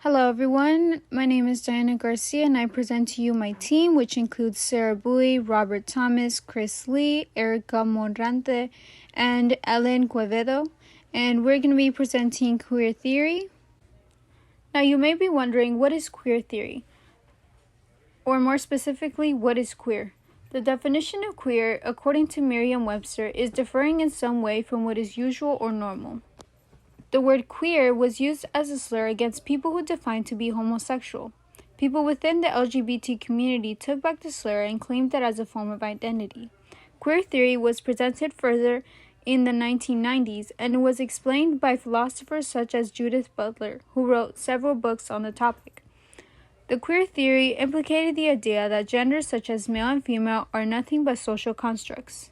Hello everyone, my name is Diana Garcia and I present to you my team, which includes Sarah Bowie, Robert Thomas, Chris Lee, Erika Morante, and Ellen Quevedo, and we're going to be presenting queer theory. Now you may be wondering, what is queer theory? Or more specifically, what is queer? The definition of queer, according to Merriam-Webster, is differing in some way from what is usual or normal. The word queer was used as a slur against people who defined to be homosexual. People within the LGBT community took back the slur and claimed it as a form of identity. Queer theory was presented further in the 1990s and was explained by philosophers such as Judith Butler, who wrote several books on the topic. The queer theory implicated the idea that genders such as male and female are nothing but social constructs.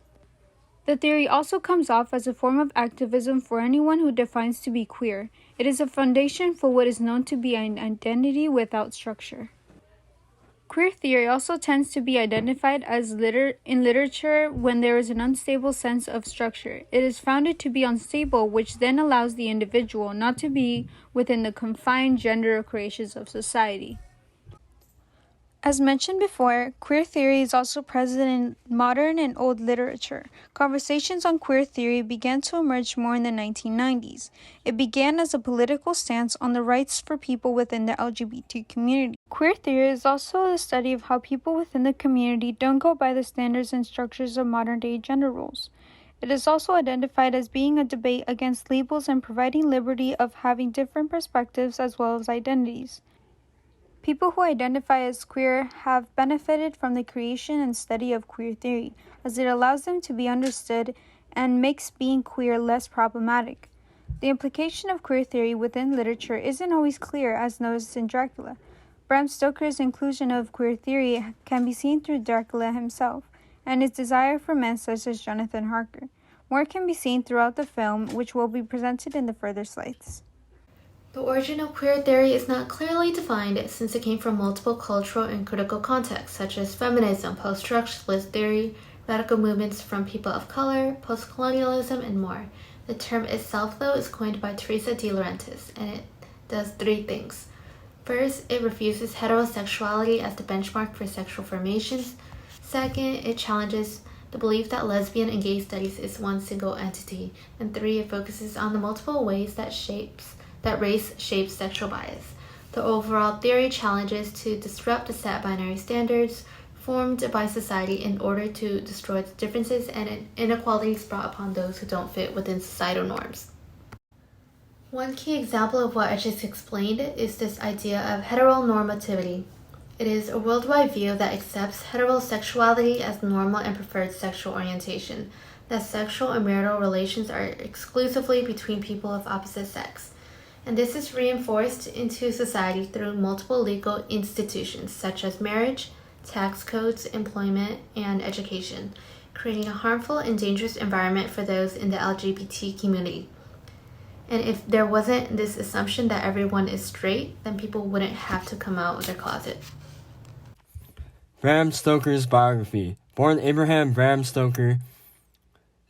The theory also comes off as a form of activism for anyone who defines to be queer. It is a foundation for what is known to be an identity without structure. Queer theory also tends to be identified as in literature when there is an unstable sense of structure. It is founded to be unstable, which then allows the individual not to be within the confined gender creations of society. As mentioned before, queer theory is also present in modern and old literature. Conversations on queer theory began to emerge more in the 1990s. It began as a political stance on the rights for people within the LGBT community. Queer theory is also the study of how people within the community don't go by the standards and structures of modern-day gender roles. It is also identified as being a debate against labels and providing liberty of having different perspectives as well as identities. People who identify as queer have benefited from the creation and study of queer theory, as it allows them to be understood and makes being queer less problematic. The implication of queer theory within literature isn't always clear, as noticed in Dracula. Bram Stoker's inclusion of queer theory can be seen through Dracula himself, and his desire for men such as Jonathan Harker. More can be seen throughout the film, which will be presented in the further slides. The origin of queer theory is not clearly defined since it came from multiple cultural and critical contexts, such as feminism, post-structuralist theory, radical movements from people of color, post-colonialism, and more. The term itself, though, is coined by Teresa de Laurentiis, and it does three things. First, it refuses heterosexuality as the benchmark for sexual formations. Second, it challenges the belief that lesbian and gay studies is one single entity. And three, it focuses on the multiple ways that race shapes sexual bias. The overall theory challenges to disrupt the set binary standards formed by society in order to destroy the differences and inequalities brought upon those who don't fit within societal norms. One key example of what I just explained is this idea of heteronormativity. It is a worldwide view that accepts heterosexuality as normal and preferred sexual orientation, that sexual and marital relations are exclusively between people of opposite sex. And this is reinforced into society through multiple legal institutions such as marriage, tax codes, employment, and education, creating a harmful and dangerous environment for those in the LGBT community. And if there wasn't this assumption that everyone is straight, then people wouldn't have to come out of their closet. Bram Stoker's biography. Born Abraham Bram Stoker,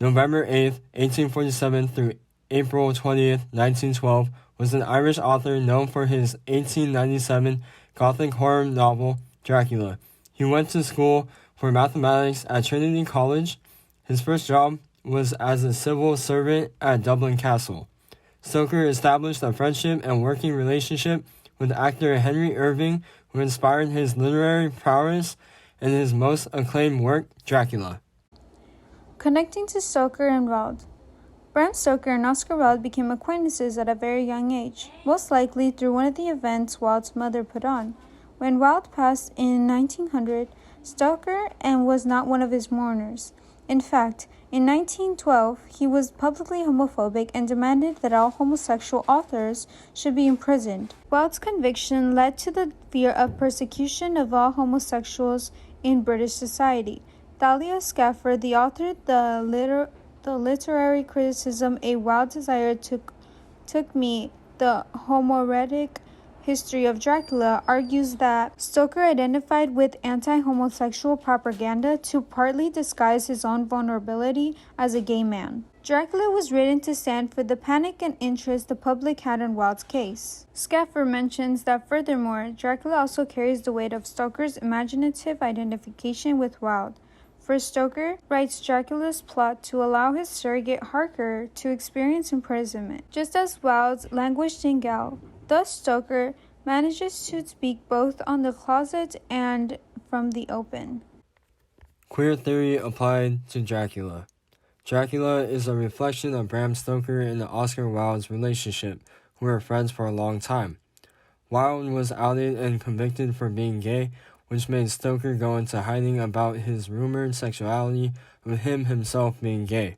November 8th, 1847 through April 20th, 1912, was an Irish author known for his 1897 Gothic horror novel, Dracula. He went to school for mathematics at Trinity College. His first job was as a civil servant at Dublin Castle. Stoker established a friendship and working relationship with actor Henry Irving, who inspired his literary prowess in his most acclaimed work, Dracula. Connecting to Stoker and Wilde. Bram Stoker and Oscar Wilde became acquaintances at a very young age, most likely through one of the events Wilde's mother put on. When Wilde passed in 1900, Stoker was not one of his mourners. In fact, in 1912, he was publicly homophobic and demanded that all homosexual authors should be imprisoned. Wilde's conviction led to the fear of persecution of all homosexuals in British society. Thalia Schaffert, the author the literary criticism A Wild Desire Took Me, the homoerotic history of Dracula, argues that Stoker identified with anti-homosexual propaganda to partly disguise his own vulnerability as a gay man. Dracula was written to stand for the panic and interest the public had on Wilde's case. Scaffer mentions that furthermore, Dracula also carries the weight of Stoker's imaginative identification with Wilde. For Stoker, writes Dracula's plot to allow his surrogate Harker to experience imprisonment, just as Wilde languished in gaol. Thus Stoker manages to speak both on the closet and from the open. Queer theory applied to Dracula. Dracula is a reflection of Bram Stoker and Oscar Wilde's relationship, who were friends for a long time. Wilde was outed and convicted for being gay, which made Stoker go into hiding about his rumored sexuality of him himself being gay.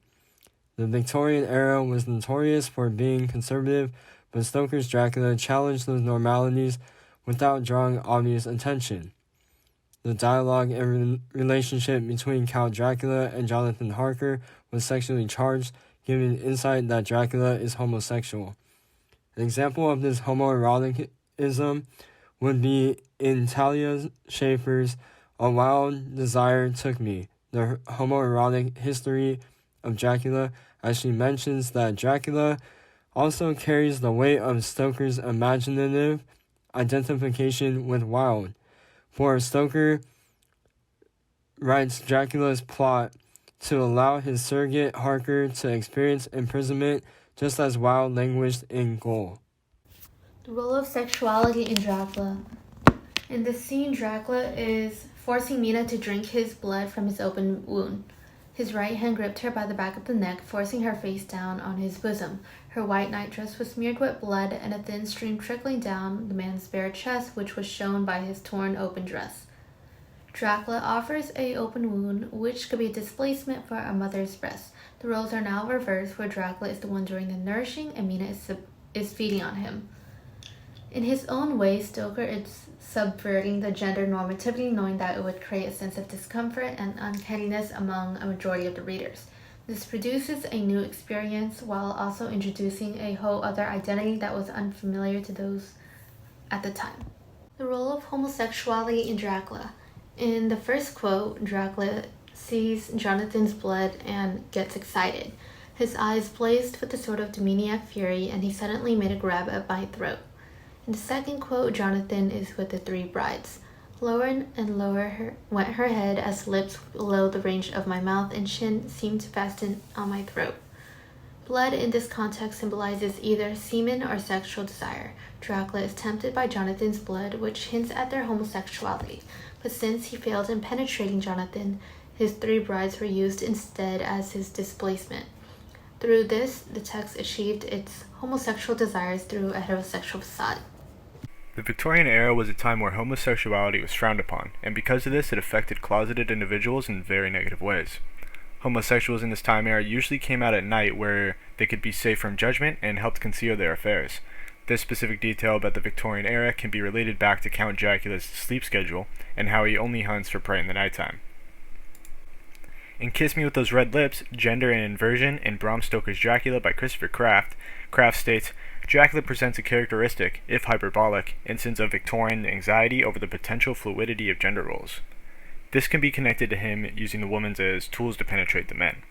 The Victorian era was notorious for being conservative, but Stoker's Dracula challenged those normalities without drawing obvious attention. The dialogue and relationship between Count Dracula and Jonathan Harker was sexually charged, giving insight that Dracula is homosexual. An example of this homoeroticism would be in Talia Schafer's A Wild Desire Took Me, the homoerotic history of Dracula, as she mentions that Dracula also carries the weight of Stoker's imaginative identification with Wilde. For Stoker writes Dracula's plot to allow his surrogate Harker to experience imprisonment just as Wilde languished in gaol. The role of sexuality in Dracula. In this scene, Dracula is forcing Mina to drink his blood from his open wound. His right hand gripped her by the back of the neck, forcing her face down on his bosom. Her white nightdress was smeared with blood, and a thin stream trickling down the man's bare chest, which was shown by his torn open dress. Dracula offers an open wound, which could be a displacement for a mother's breast. The roles are now reversed, where Dracula is the one doing the nourishing, and Mina is feeding on him. In his own way, Stoker is subverting the gender normativity, knowing that it would create a sense of discomfort and uncanniness among a majority of the readers. This produces a new experience while also introducing a whole other identity that was unfamiliar to those at the time. The role of homosexuality in Dracula. In the first quote, Dracula sees Jonathan's blood and gets excited. His eyes blazed with a sort of demoniac fury, and he suddenly made a grab at my throat. In the second quote, Jonathan is with the three brides. Lower and lower went her head as lips below the range of my mouth and chin seemed to fasten on my throat. Blood in this context symbolizes either semen or sexual desire. Dracula is tempted by Jonathan's blood, which hints at their homosexuality. But since he failed in penetrating Jonathan, his three brides were used instead as his displacement. Through this, the text achieved its homosexual desires through a heterosexual facade. The Victorian era was a time where homosexuality was frowned upon, and because of this it affected closeted individuals in very negative ways. Homosexuals in this time era usually came out at night where they could be safe from judgment and helped conceal their affairs. This specific detail about the Victorian era can be related back to Count Dracula's sleep schedule and how he only hunts for prey in the nighttime. In Kiss Me With Those Red Lips, Gender and Inversion in Bram Stoker's Dracula by Christopher Kraft, Kraft states, Dracula presents a characteristic, if hyperbolic, instance of Victorian anxiety over the potential fluidity of gender roles. This can be connected to him using the women as tools to penetrate the men.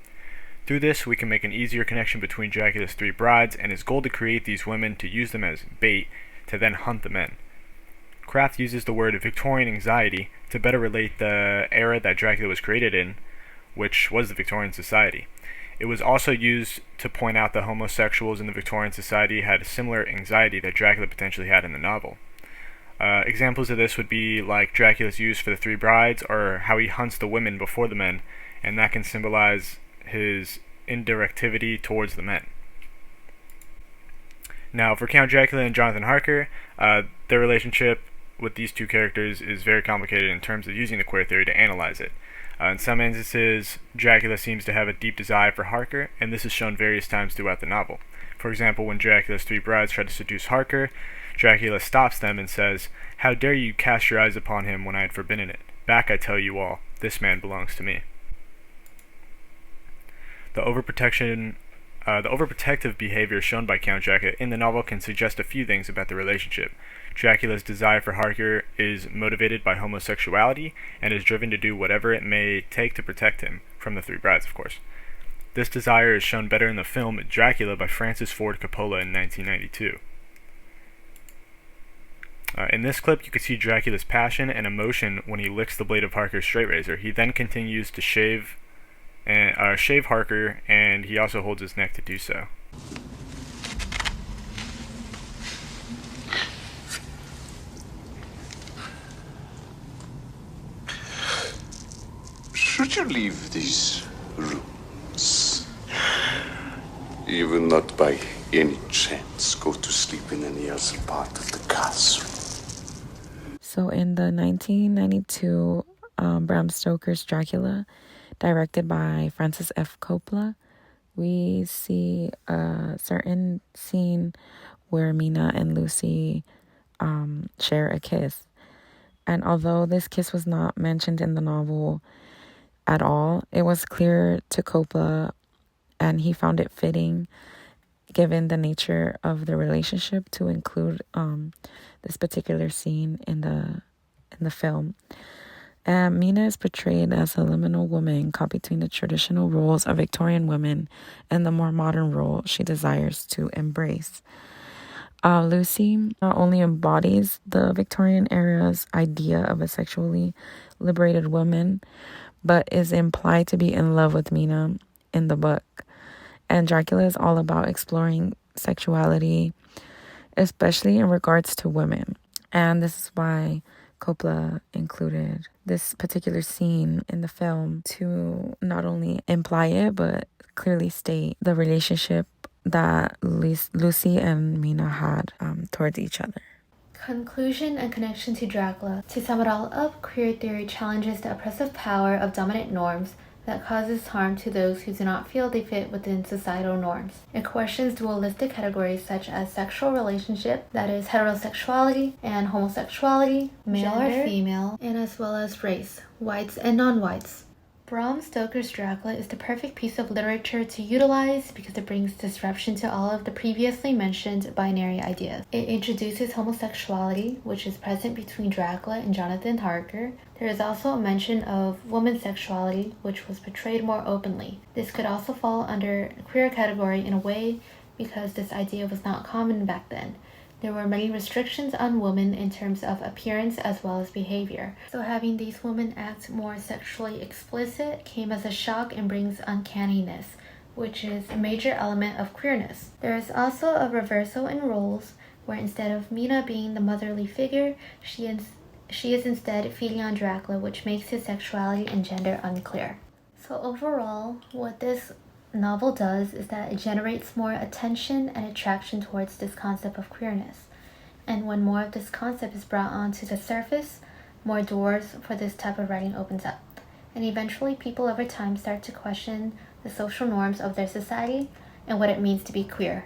Through this, we can make an easier connection between Dracula's three brides and his goal to create these women to use them as bait to then hunt the men. Kraft uses the word Victorian anxiety to better relate the era that Dracula was created in, which was the Victorian society. It was also used to point out that homosexuals in the Victorian society had a similar anxiety that Dracula potentially had in the novel. Examples of this would be like Dracula's use for the three brides, or how he hunts the women before the men, and that can symbolize his indirectivity towards the men. Now, for Count Dracula and Jonathan Harker, their relationship with these two characters is very complicated in terms of using the queer theory to analyze it. In some instances, Dracula seems to have a deep desire for Harker, and this is shown various times throughout the novel. For example, when Dracula's three brides try to seduce Harker, Dracula stops them and says, "How dare you cast your eyes upon him when I had forbidden it? Back, I tell you all, this man belongs to me." The overprotective behavior shown by Count Dracula in the novel can suggest a few things about the relationship. Dracula's desire for Harker is motivated by homosexuality and is driven to do whatever it may take to protect him, from the three brides, of course. This desire is shown better in the film Dracula by Francis Ford Coppola in 1992. In this clip, you can see Dracula's passion and emotion when he licks the blade of Harker's straight razor. He then continues to shave Harker, and he also holds his neck to do so. Should you leave these rooms? You will not by any chance go to sleep in any other part of the castle. So in the 1992 Bram Stoker's Dracula, directed by Francis F. Coppola, we see a certain scene where Mina and Lucy share a kiss. And although this kiss was not mentioned in the novel at all, it was clear to Coppola, and he found it fitting, given the nature of the relationship, to include this particular scene in the film. And Mina is portrayed as a liminal woman caught between the traditional roles of Victorian women and the more modern role she desires to embrace. Lucy not only embodies the Victorian era's idea of a sexually liberated woman, but is implied to be in love with Mina in the book. And Dracula is all about exploring sexuality, especially in regards to women. And this is why Coppola included this particular scene in the film to not only imply it, but clearly state the relationship that Lucy and Mina had towards each other. Conclusion and connection to Dracula. To sum it all up, queer theory challenges the oppressive power of dominant norms that causes harm to those who do not feel they fit within societal norms. It questions dualistic categories such as sexual relationship, that is heterosexuality and homosexuality, male or female, and as well as race, whites and non-whites. Bram Stoker's Dracula is the perfect piece of literature to utilize because it brings disruption to all of the previously mentioned binary ideas. It introduces homosexuality, which is present between Dracula and Jonathan Harker. There is also a mention of woman's sexuality, which was portrayed more openly. This could also fall under a queer category in a way because this idea was not common back then. There were many restrictions on women in terms of appearance as well as behavior. So having these women act more sexually explicit came as a shock and brings uncanniness, which is a major element of queerness. There is also a reversal in roles, where instead of Mina being the motherly figure, she is instead feeding on Dracula, which makes his sexuality and gender unclear. So overall, what this novel does is that it generates more attention and attraction towards this concept of queerness. And when more of this concept is brought onto the surface, more doors for this type of writing opens up. And eventually people over time start to question the social norms of their society and what it means to be queer.